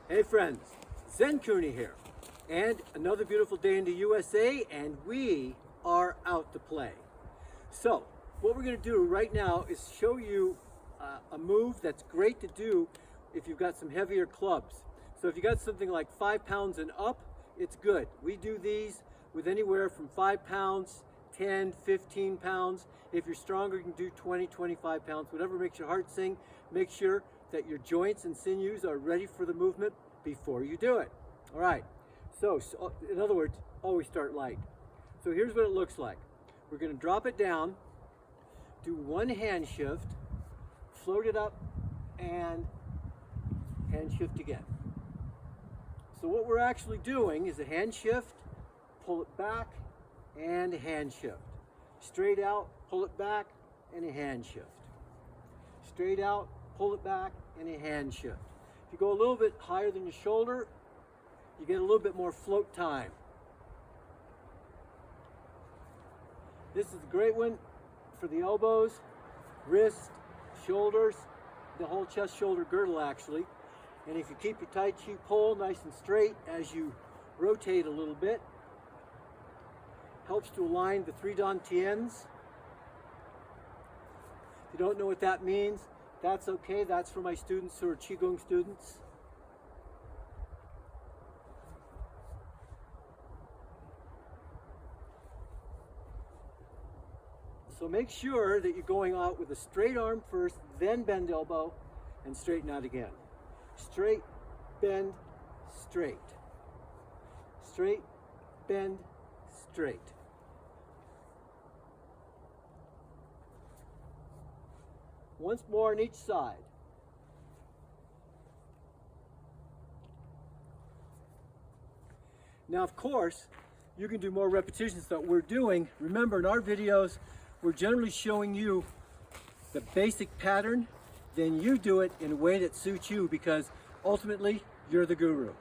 Hey friends, ZenKahuna here, and another beautiful day in the USA, and we are out to play. So, what we're going to do right now is show you a move that's great to do if you've got some heavier clubs. So if you got something like 5 pounds and up, it's good. We do these with anywhere from 5 pounds, 10, 15 pounds. If you're stronger, you can do 20, 25 pounds, whatever makes your heart sing. Make sure that your joints and sinews are ready for the movement before you do it. All right, so in other words, always start light. So here's what it looks like. We're going to drop it down, do one hand shift, float it up, and hand shift again. So what we're actually doing is a hand shift, pull it back, and a hand shift. Straight out, pull it back, and a hand shift. Straight out, pull it back, and a hand shift. If you go a little bit higher than your shoulder, you get a little bit more float time. This is a great one for the elbows, wrist, shoulders, the whole chest shoulder girdle actually. And if you keep your Tai Chi pole nice and straight as you rotate a little bit, helps to align the 3 dantians. If you don't know what that means, that's okay. That's for my students who are Qigong students. So make sure that you're going out with a straight arm first, then bend elbow, and straighten out again. Straight, bend, straight. Straight, bend, straight. Once more on each side. Now, of course, you can do more repetitions than we're doing. Remember, in our videos, we're generally showing you the basic pattern, then you do it in a way that suits you because ultimately, you're the guru.